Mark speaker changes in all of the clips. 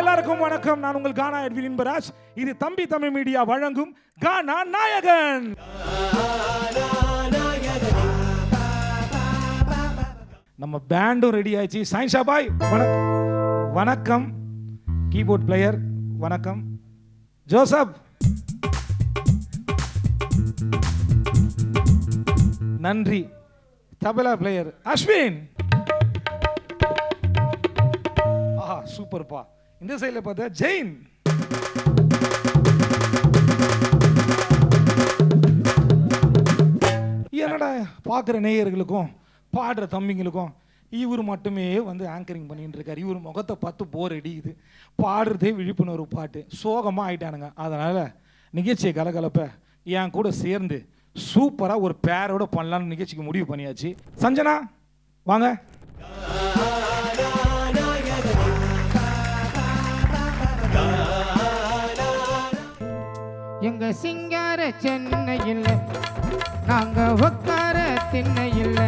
Speaker 1: எல்லாருக்கும் வணக்கம். நான் உங்கள் கானா எட்வின் இன்பராஜ். இது தம்பி தமிழ் மீடியா வழங்கும் கானா நாயகன். நம்ம பேண்டும் ரெடி ஆயிடுச்சு. சைன்ஷா பாய் வணக்கம். கீபோர்ட் பிளேயர் வணக்கம். ஜோசப் நன்றி. தபலா பிளேயர் அஸ்வின். சூப்பர்ப்பா. இந்த சைடில் பார்த்தா ஜெயின். என்னடா பார்க்குற நேயர்களுக்கும் பாடுற தம்பிங்களுக்கும் இவர் மட்டுமே வந்து ஆங்கரிங் பண்ணிட்டு இருக்காரு. இவர் முகத்தை பார்த்து போர் அடிக்குது. பாடுறதே விழிப்புணர்வு பாட்டு. சோகமாக ஆயிட்டானுங்க. அதனால் நிகழ்ச்சியை கலகலப்ப என் கூட சேர்ந்து சூப்பராக ஒரு பேரோட பண்ணலான்னு நிகழ்ச்சிக்கு முடிவு பண்ணியாச்சு. சஞ்சனா வாங்க.
Speaker 2: எங்க சிங்கார சென்னையில் நாங்க உட்கார திண்ணையில்.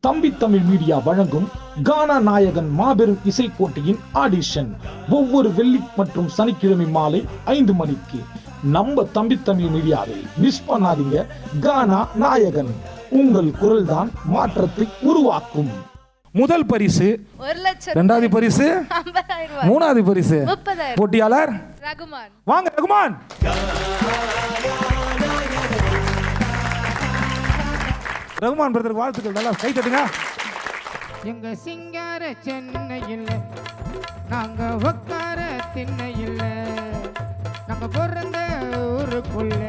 Speaker 1: தம்பி தமிழ் மீடியா வழங்கும் கானா நாயகன் மாபெரும் இசை போட்டியின் ஆடிஷன் ஒவ்வொரு வெள்ளி மற்றும் சனிக்கிழமை மாலை 5 மணிக்கு நம்ம தம்பி தமிழ் மீடியாவில் மிஸ் பண்ணாதீங்க. கானா நாயகன், உங்கள் குரல் தான் மாற்றத்தை உருவாக்கும். முதல் பரிசு
Speaker 3: 1,00,000,
Speaker 1: இரண்டாவது பரிசு
Speaker 3: 50,000,
Speaker 1: மூணாவது பரிசு
Speaker 3: 30,000.
Speaker 1: போட்டியாளர்
Speaker 3: ரகுமான்.
Speaker 1: வாங்க ரகுமான். ரகுமான் பிரதருக்கு வாழ்த்துக்கள். நல்லா கை தட்டுங்க.
Speaker 2: எங்க சிங்கார சென்னையில் நாங்க உட்கார திண்ணையில். நாங்க பிறந்த ஊருக்குள்ள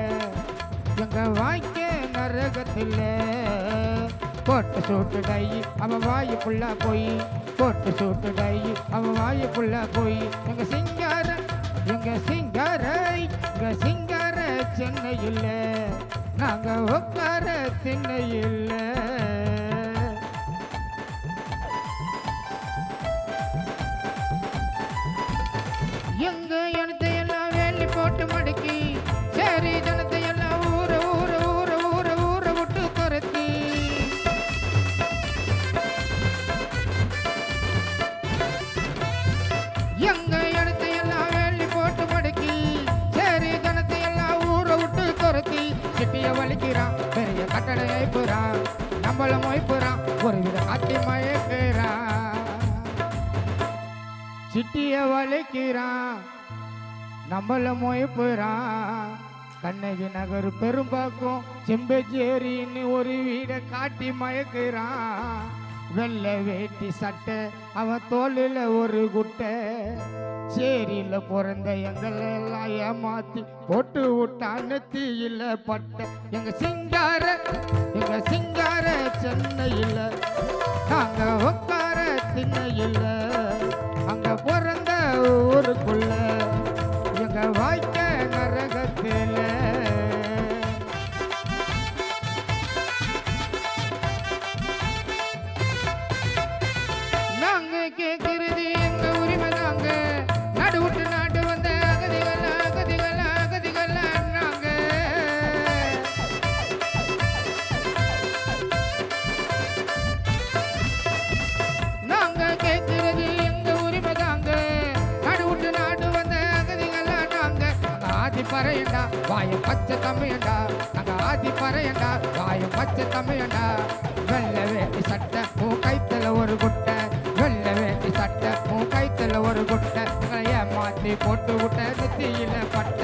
Speaker 2: எங்க வாய்க்க நரகத்தில். போட்டு சூட்டு டை அவ வாயுக்குள்ள போய், போட்டு சூட்டு டை அவ வாயுக்குள்ள போய். எங்க சிங்கார சென்னையில் நாங்க உட்கார திண்ணையில். எங்க எனத்தை எல்லாம் வேலி போட்டு மடக்கி, சரி ஜனத்தை எல்லாம் ஊர ஊர ஊர ஊர ஊர விட்டு துரத்தி. எங்க இடத்தை எல்லாம் வேலி போட்டு மடக்கி, சரி ஜனத்தை எல்லாம் ஊர விட்டு துரத்தி. சிட்டிய வலிக்கிறான், பெரிய கட்டடை வைப்புறான், நம்மள மொய்ப்புறான், ஒரு வித காட்டி மயக்கிறான். சிட்டிய வலிக்கிறான், நம்மள மொய்ப்புறான். கண்ணகி நகர் பெரும்பாக்கும் செம்பச்சேரின்னு ஒரு வீடை காட்டி மயக்கிறான். வெள்ளை வேட்டி சட்டை அவன் தோளில் ஒரு குட்டை. சேரியில பிறந்த எங்களெல்லாம் ஏமாத்தி போட்டு விட்டான்னு தீயில பட்ட. எங்க சிங்கார சென்னையில் நாங்க உட்கார திண்ணையில். அங்க பிறந்த ஊருக்குள்ள எங்க வாய்க்க நரகத்தில். நாங்க கேட்கிறது எங்க உரிமை தாங்க. நாடு விட்டு நாடு வந்த அகதிகள் நாங்க. நாங்க கேட்கிறது எங்க உரிமை தாங்க. நாடு விட்டு நாடு வந்த அகதிகள் நாங்க. ஆதி பறையண்டா வாயம் பச்சை தமிழண்டா. நாங்க ஆதி பறையண்டா வாயம் பச்சை தமிழண்டா. வெள்ளை வேட்டி சட்டை உன் கைத்துல ஒரு குட்டை. வெள்ளை வேட்டி சட்டை உன் கைத்துல ஒரு குட்டை. ஏமாத்தி போட்டு விட்ட நெத்தியில பட்ட.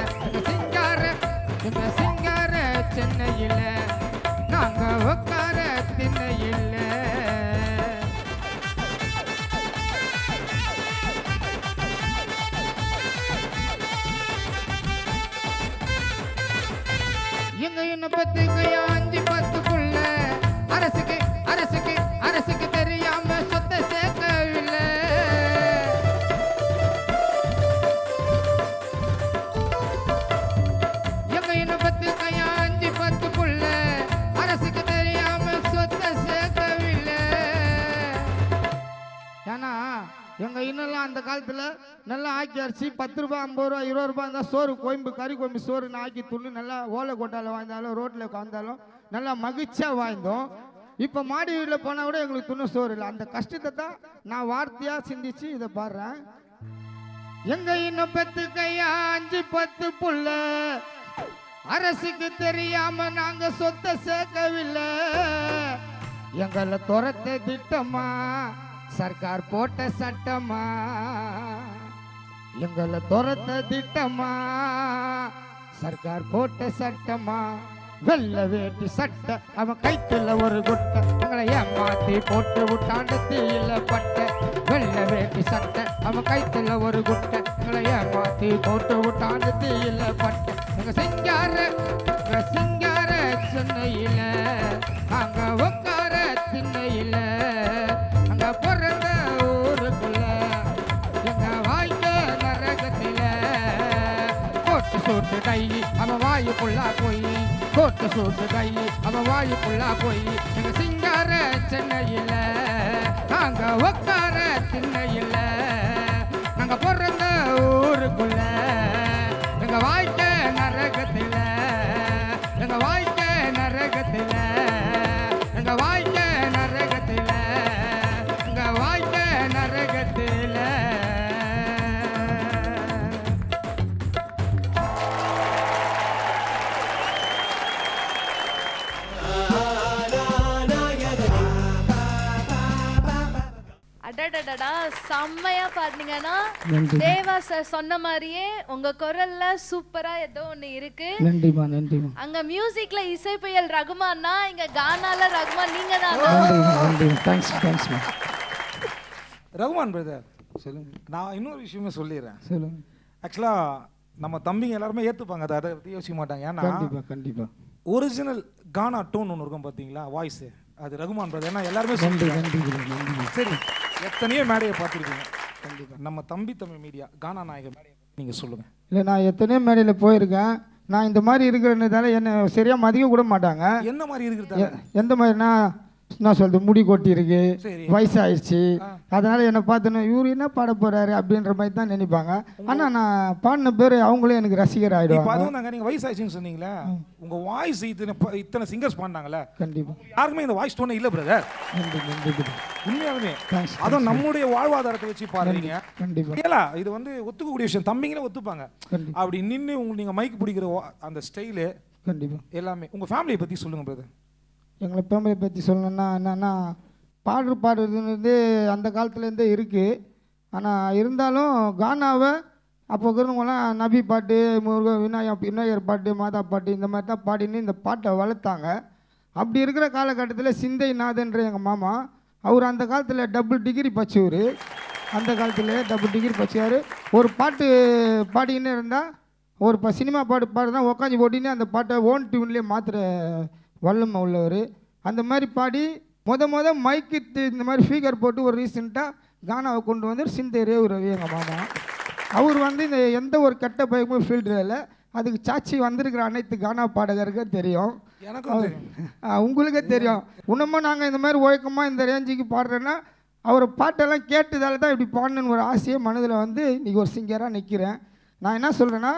Speaker 2: எங்க சிங்கார சென்னையில் நாங்க உட்கார திண்ணையில். எங்க என்ன பத்து கையா 5-10க்குள்ள அரசுக்கு தெரியாம சொத்தை சேர்க்கவில்லை. எங்க என்ன பத்து கையா 5-10க்குள்ள அரசுக்கு தெரியாம சொத்தை சேர்க்கவில்லை. ஏன்னா எங்க இன்னெல்லாம் அந்த காலத்துல நல்லா ஆக்கி அரிசி 10 ரூபாய் 50 ரூபா 20 ரூபாய் இருந்தால் சோறு கோயம்பு கறி கோயம்பு சோறுன்னு ஆக்கி துண்ணு நல்லா ஓலை கொட்டால வாழ்ந்தாலும் ரோட்டில் வந்தாலும் நல்லா மகிழ்ச்சியாக வாழ்ந்தோம். இப்போ மாடி வீட்டில் போனால் கூட எங்களுக்கு துண்ணு சோறு இல்லை. அந்த கஷ்டத்தை தான் நான் வார்த்தையாக சிந்திச்சு இதை பாடுறேன். எங்க இன்னும் பெத்து கையா 5-10 புள்ள அரசுக்கு தெரியாம நாங்க சொத்தை சேர்க்கவில்லை. எங்களை துரத்த திட்டமா சர்க்கார் போட்ட சட்டமா, எங்களை துரத்த திட்டமா சர்க்கார் போட்ட சட்டமா. வெள்ள வேட்டி சட்டை அவன் கைத்துல ஒரு குட்டை எங்களை ஏமாத்தி போட்டு விட்டாண்டு தீயில பட்ட. வெள்ள வேட்டி சட்டை அவன் கைத்துல ஒரு குட்டை எங்களை ஏமாத்தி போட்டு விட்டாண்டு தீயில பட்ட. எங்க சிங்கார சென்னையில அங்க உட்கார திண்ணையில அங்க பிறந்த ஊருக்குள்ள எங்க வாழ்க்கை நரகத்தில. கோட்டு சூட்டு கை அவன் வாயுக்குள்ளா போய், கோட்டு சூட்டு கை அவன் வாயுக்குள்ளா போய். எங்க சிங்கார சென்னையில நாங்க உட்கார திண்ணையில நாங்க பிறந்த ஊருக்குள்ள எங்க வாழ்க்கை நரகத்தில, எங்க வாழ்க்கை நரகத்தில, எங்க வாழ்க்கை நரகத்தில, எங்க வாழ்க்கை நரகத்தில.
Speaker 3: அடடடடா செம்மையா பாடுனீங்கன்னா தேவா சார் சொன்ன மாதிரியே உங்க குரல்ல சூப்பரா ஏதோ ஒண்ணு இருக்கு.
Speaker 2: நன்றிமா நன்றிமா.
Speaker 3: அங்க மியூசிக்ல இசை புயல் ரகுமான்னா இங்க கானால ரகுமான் நீங்க தான்.
Speaker 2: தேங்க்ஸ் தேங்க்ஸ்மா.
Speaker 1: ரகுமான் பிரதர் சொல்லுங்க. நான் இன்னொரு விஷயமே சொல்லிடுறேன்.
Speaker 2: சொல்லுங்க.
Speaker 1: ஆக்சுவலாக நம்ம தம்பிங்க எல்லாருமே ஏற்றுப்பாங்க, அதை பற்றி யோசிக்க மாட்டாங்க. ஏன்னா
Speaker 2: கண்டிப்பா கண்டிப்பா
Speaker 1: ஒரிஜினல் கானா டோன் ஒன்று இருக்கும் பார்த்தீங்களா, வாய்ஸு, அது ரகுமான் பிரதர். ஏன்னா எல்லாருமே சரி எத்தனையோ மேடையை பார்த்துருக்கீங்க. கண்டிப்பாக நம்ம தம்பி தமிழ் மீடியா கானா நாயகர் மேடையை நீங்கள் சொல்லுங்கள்.
Speaker 2: இல்லை, நான் எத்தனையோ மேடையில் போயிருக்கேன். நான் இந்த மாதிரி இருக்கிறதால என்னை சரியாக மதிக்க கூட மாட்டாங்க.
Speaker 1: என்ன மாதிரி இருக்கிறது?
Speaker 2: எந்த மாதிரினா நான் சொல்றது முடி கொட்டி இருக்கு,
Speaker 1: சரி,
Speaker 2: வயசாயிடுச்சு, அதனால என்னை பார்த்துன்னு இவரு என்ன பாட போறாரு அப்படின்ற மாதிரி தான் நினைப்பாங்க. ஆனா நான் பாடின பேர் அவங்களே எனக்கு ரசிகர் ஆயிடுவாங்க.
Speaker 1: அதுவும் நீங்க வயசாயிடுச்சுன்னு சொன்னீங்களே, உங்க வாய்ஸ் இத்தனை சிங்கர்ஸ் பாடினாங்களே,
Speaker 2: கண்டிப்பா
Speaker 1: யாருக்குமே இந்த வாய்ஸ் டோனே இல்ல பிரதர். உண்மையாலுமே அதுவும் நம்முடைய வாழ்வாதாரத்தை வச்சு பாடுறீங்க. கண்டிப்பா இது வந்து ஒத்துக்கக்கூடிய விஷயம், தம்பிங்களே ஒத்துப்பாங்க. அப்படி நின்று உங்களுக்கு நீங்க மைக் பிடிக்கிற அந்த ஸ்டைலு
Speaker 2: கண்டிப்பா
Speaker 1: எல்லாமே. உங்க ஃபேமிலியை பத்தி சொல்லுங்க பிரதர்.
Speaker 2: எங்களை ஃபேமிலியை பற்றி சொல்லணும்னா என்னன்னா, பாடுறதுன்னு அந்த காலத்துலேருந்தே இருக்குது. ஆனால் இருந்தாலும் கானாவை அப்போ இருக்கிறவங்களாம் நபி பாட்டு, விநாயகர் பாட்டு, மாதா பாட்டு இந்த மாதிரி தான் பாடின்னு இந்த பாட்டை வளர்த்தாங்க. அப்படி இருக்கிற காலகட்டத்தில் சிந்தை நாதன்ற எங்கள் மாமா, அவர் அந்த காலத்தில் டபுள் டிகிரி படிச்சவர். அந்த காலத்தில் டபுள் டிகிரி படிச்சார். ஒரு பாட்டு பாடிக்கின்னு இருந்தால் ஒரு சினிமா பாட்டு பாடுதான் உட்காந்து ஓட்டின்னு அந்த பாட்டை ஓன் டியூன்லேயே மாத்திர வல்லமை உள்ளவர். அந்த மாதிரி பாடி மொத மைக்கு இந்த மாதிரி ஸ்பீக்கர் போட்டு ஒரு ரீசெண்டாக கானாவை கொண்டு வந்து சிந்தை ரேவு எங்கள் மாமா. அவர் வந்து இந்த எந்த ஒரு கெட்ட பயமும் ஃபீல்டில் அதுக்கு சாட்சி வந்திருக்கிற அனைத்து கானா பாடகருக்கு தெரியும், உங்களுக்கே தெரியும். இன்னமும் நாங்கள் இந்த மாதிரி ஒழுக்கமாக இந்த ரேஞ்சுக்கு பாடுறேன்னா அவர் பாட்டெல்லாம் கேட்டதால தான் இப்படி பாடணுன்னு ஒரு ஆசையை மனதில் வந்து இன்றைக்கி ஒரு சிங்கராக நிற்கிறேன். நான் என்ன சொல்கிறேன்னா,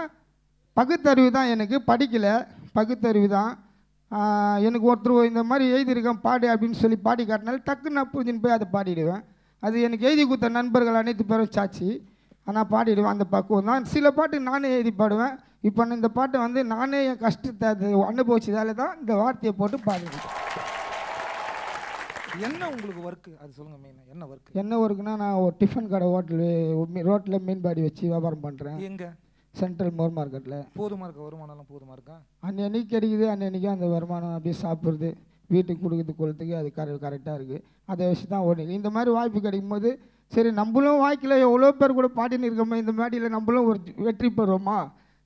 Speaker 2: பகுத்தறிவு தான் எனக்கு, படிக்கலை, பகுத்தறிவு தான் எனக்கு. ஒருத்தர் இந்த மாதிரி எழுதியிருக்கேன் பாடு அப்படின்னு சொல்லி பாடி காட்டினாலும் டக்குன்னு நான் புரிஞ்சுன்னு போய் அதை பாடிடுவேன். அது எனக்கு எழுதி கொடுத்த நண்பர்கள் அனைத்து பேரும் சாட்சி. ஆனால் பாடிடுவேன், அந்த பக்குவம் தான். சில பாட்டு நானே எழுதி பாடுவேன். இப்போ இந்த பாட்டை வந்து நானே என் கஷ்டத்தை அது அனுபவிச்சதால தான் இந்த வார்த்தையை போட்டு பாடுவேன்.
Speaker 1: என்ன உங்களுக்கு ஒர்க்கு அது சொல்லுங்கள். மெயினாக என்ன ஒர்க்கு?
Speaker 2: என்ன ஒர்க்குன்னா, நான் ஒரு டிஃபன் கடை ரோட்டில் மீன் பாடி வச்சு வியாபாரம் பண்ணுறேன்.
Speaker 1: எங்கே?
Speaker 2: சென்ட்ரல் மோர் மார்க்கெட்டில்.
Speaker 1: போதுமா இருக்கா? வருமானம்லாம் போதுமா இருக்கா?
Speaker 2: அன்னைக்கு கிடைக்குது, அன்னைக்கு அந்த வருமானம் அப்படியே சாப்பிட்றது, வீட்டுக்கு கொடுக்குறது கொள்றதுக்கு அது கரெக்டாக இருக்குது. அதை வச்சு தான் ஓடுங்க. இந்த மாதிரி வாய்ப்பு கிடைக்கும் போது சரி நம்மளும் வாய்க்கில் எவ்வளோ பேர் கூட பாடின்னு இருக்கோமா, இந்த மேடையில் நம்மளும் ஒரு வெற்றி பெறுவோமா,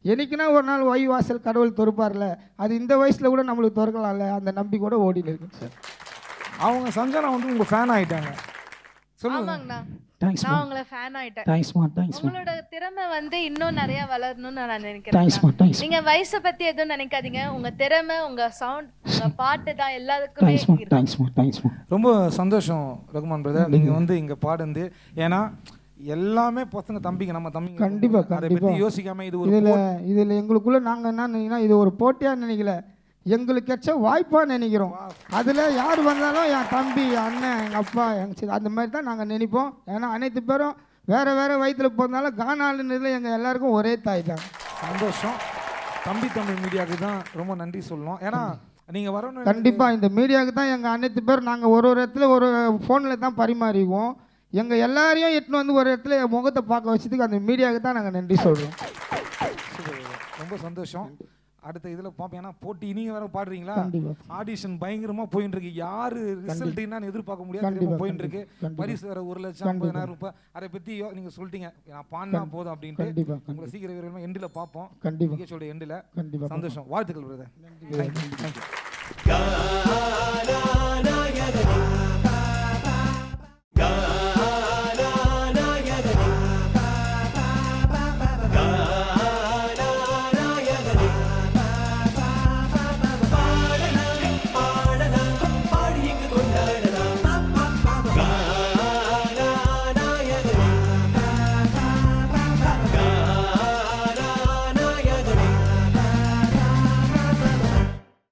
Speaker 2: என்னைக்குன்னா ஒரு நாள் வாசல் கடவுள் திறப்பார்ல, அது இந்த வயசில் கூட நம்மளுக்கு திறக்கலாம்ல, அந்த நம்பி கூட ஓடின்னு இருக்கு சார்.
Speaker 1: அவங்க சஞ்சனா வந்து உங்கள் ஃபேன் ஆகிட்டாங்க.
Speaker 3: ஆமாங்கண்ணா, நான் உங்களை ஃபேன் ஆயிட்டேன். உங்களோட திறமை வந்து இன்னும் நிறைய வளரணும்னு நான் நினைக்கிறேன். நீங்க வயசை பத்தி எதுவும் நினைக்காதீங்க, உங்க திறமை, உங்க சவுண்ட், உங்க பாட்டு தான் எல்லாத்துக்குமே.
Speaker 1: ரொம்ப சந்தோஷம் ரகுமான் பிரதர், நீங்க வந்து இங்க பாடுந்து. ஏன்னா எல்லாமே பசங்க தம்பிங்க, நம்ம தம்பிங்க. கண்டிப்பா யோசிக்காம இது ஒரு
Speaker 2: இதுல எங்களுக்குள்ள நாங்க என்ன நினைக்கிறோம், இது ஒரு போட்டியா நினைக்கல, எங்களுக்கு கிடைச்ச வாய்ப்பாக நினைக்கிறோம். அதில் யார் வந்தாலும் என் தம்பி, என் அண்ணன், எங்கள் அப்பா, எங்கள் அந்த மாதிரி தான் நாங்கள் நினைப்போம். ஏன்னா அனைத்து பேரும் வேறு வேறு வயிற்றில் போகிறதுனால கானாலுன்றதுல எங்கள் எல்லாருக்கும் ஒரே தாய் தான்.
Speaker 1: சந்தோஷம். தம்பி தமிழ் மீடியாவுக்கு தான் ரொம்ப நன்றி சொல்லணும். ஏன்னா நீங்கள் வரணும்.
Speaker 2: கண்டிப்பாக இந்த மீடியாவுக்கு தான் எங்கள் அனைத்து பேர் நாங்கள் ஒரு இடத்துல ஒரு ஃபோனில் தான் பரிமாறிக்குவோம். எங்கள் எல்லாரையும் எட்டுன்னு வந்து ஒரு இடத்துல என் முகத்தை பார்க்க வச்சதுக்கு அந்த மீடியாவுக்கு தான் நாங்கள் நன்றி சொல்கிறோம்.
Speaker 1: ரொம்ப சந்தோஷம். அடுத்த இதில் பார்ப்போம். ஏன்னா போட்டி நீங்கள் வேற பாடுறீங்களா? ஆடிஷன் பயங்கரமாக போயின்னு இருக்கு. யார் ரிசல்ட் என்னன்னு எதிர்பார்க்க முடியாது போயின்னு இருக்கு. பரிசு வேற 1,50,000 ரூபாய். அதை பற்றி நீங்கள் சொல்லிட்டீங்க நான் பாடினா போதும் அப்படின்ட்டு. உங்களை சீக்கிரம் வேறு எண்டில் பார்ப்போம். நிகழ்ச்சியோட எண்டில். சந்தோஷம். வாழ்த்துக்கள் பிரதர். தேங்க்யூ.